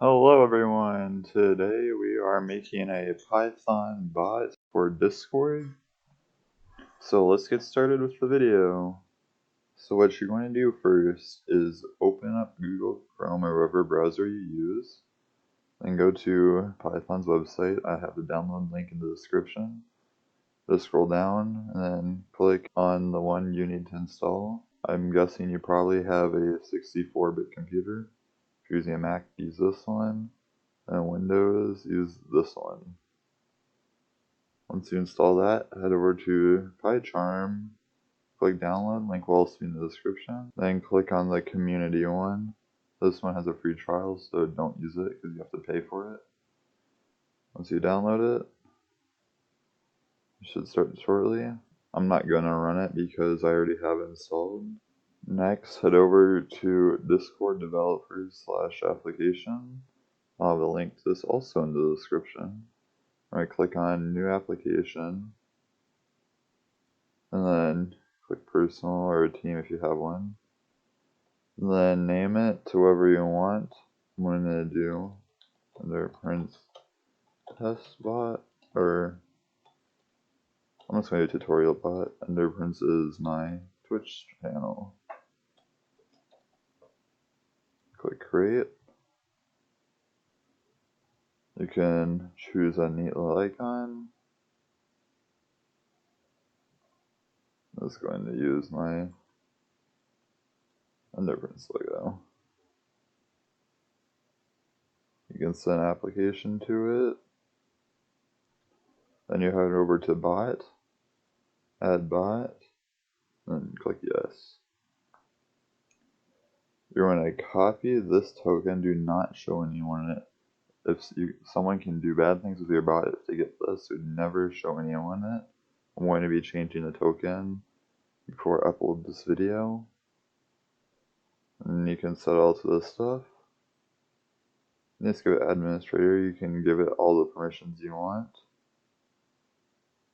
Hello everyone, today we are making a Python bot for Discord. So let's get started with the video. So what you're going to do first is open up Google Chrome or whatever browser you use. Then go to Python's website. I have the download link in the description. Just scroll down and then click on the one you need to install. I'm guessing you probably have a 64-bit computer. If you're using a Mac, use this one. And Windows, use this one. Once you install that, head over to PyCharm, click download, link will also be in the description. Then click on the community one. This one has a free trial, so don't use it because you have to pay for it. Once you download it, it should start shortly. I'm not going to run it because I already have it installed. Next, head over to Discord developers/application. I'll have a link to this also in the description. Alright, click on New Application, and then click Personal or a Team if you have one. And then name it to whatever you want. I'm going to do under Prince Test Bot, or I'm just going to do Tutorial Bot. Under Prince is my Twitch channel. Click Create. You can choose a neat little icon. I'm just going to use my Underprints logo. You can send an application to it. Then you head over to Bot, Add Bot, and click Yes. You're going to copy this token. Do not show anyone it. If someone can do bad things with your bot if they get this, so never show anyone it. I'm going to be changing the token before I upload this video. And you can set all to this stuff. And just go to administrator. You can give it all the permissions you want.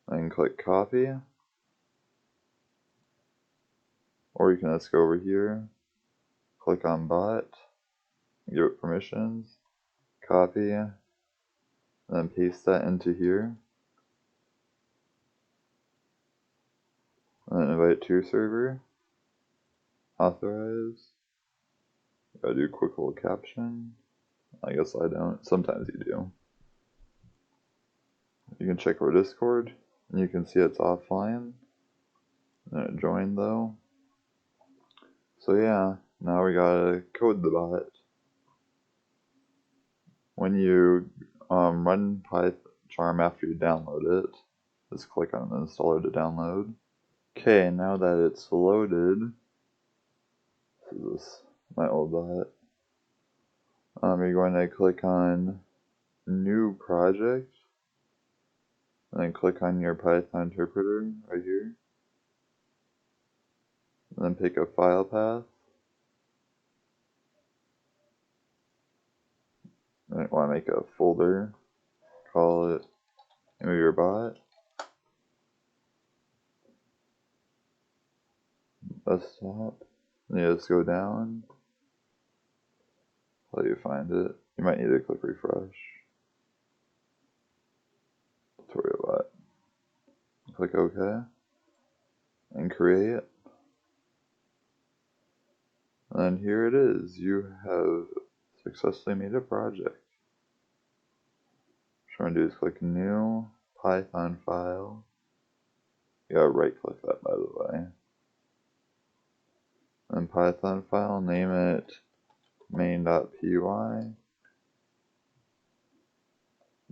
And click copy. Or you can just go over here, click on bot, give it permissions, copy, and then paste that into here. And then invite it to your server. Authorize. Gotta do a quick little caption. I guess I don't. Sometimes you do. You can check our Discord, and you can see it's offline. And it joined though. So yeah, now we gotta code the bot. When you run PyCharm after you download it, just click on the installer to download. Okay, now that it's loaded, this is my old bot. You're going to click on New Project, and then click on your Python interpreter right here. And then pick a file path. And you want to make a folder, call it name of your bot, desktop. And you just go down until you find it. You might need to click refresh. Tutorial bot. Click OK and create. And here it is. You have successfully made a project. What I'm going to do is click New Python file. You gotta right click that, by the way. Then Python file, name it main.py. You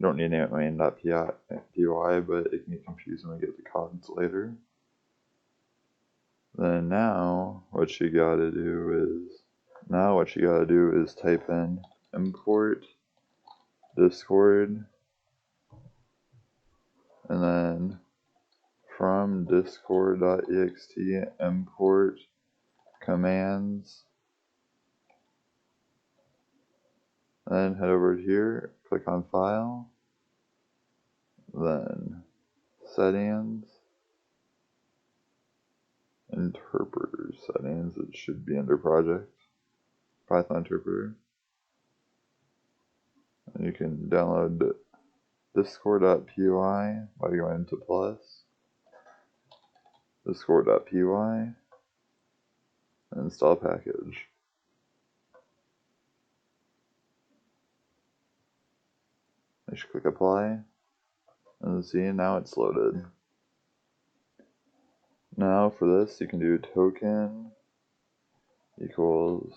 don't need to name it main.py, but it can get confusing when we get to comments later. Then now, what you gotta do is type in import Discord, and then from discord.ext import commands. Then head over here, click on File, then Settings, Interpreter Settings. It should be under Project, Python Interpreter. you can download discord.py by going to plus, discord.py, and install package. You should click apply, and see, now it's loaded. Now for this, you can do token equals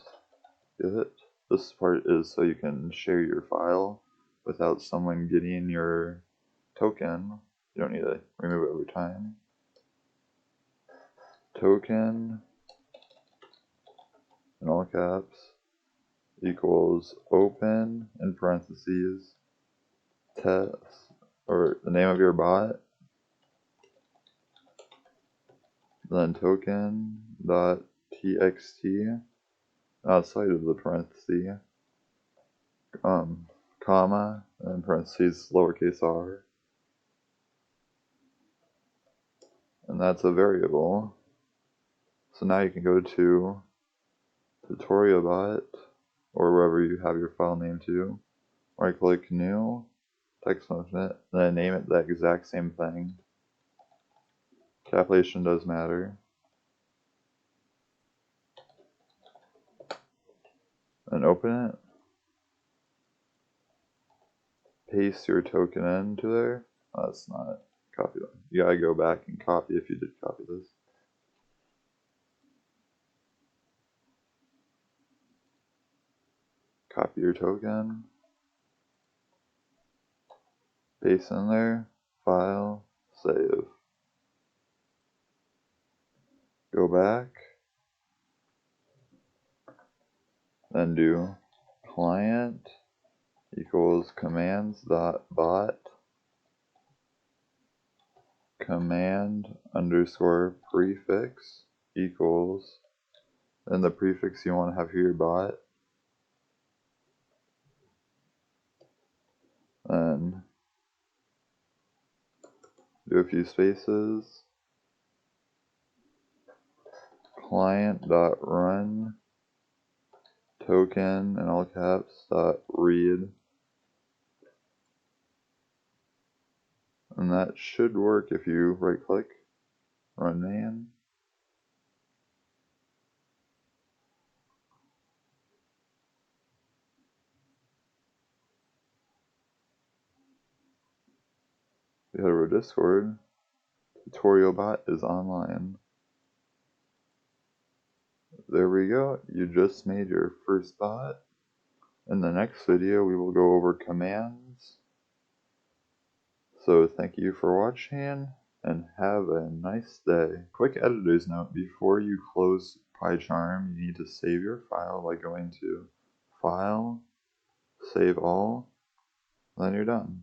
get. This part is so you can share your file without someone getting your token. You don't need to remove it every time. Token, in all caps, equals open, in parentheses, test, or the name of your bot, then token dot txt outside of the parentheses, comma, and parentheses lowercase r, and that's a variable. So now you can go to TutorialBot, or wherever you have your file name to, right click new, text function, then name it the exact same thing. Capitalization does matter. And open it. Paste your token into there. Oh, that's not it. Copy it. You gotta go back and copy if you did copy this. Copy your token. Paste in there. File. Save. Go back. Then do client equals commands.bot command underscore prefix equals, then the prefix you want to have here, bot, then do a few spaces, client.run token in all caps .read, and that should work if you right click, run man. We head over to Discord. TutorialBot is online. There we go. You just made your first bot. In the next video, we will go over commands. So thank you for watching, and have a nice day. Quick editor's note: before you close PyCharm, you need to save your file by going to File, Save All, then you're done.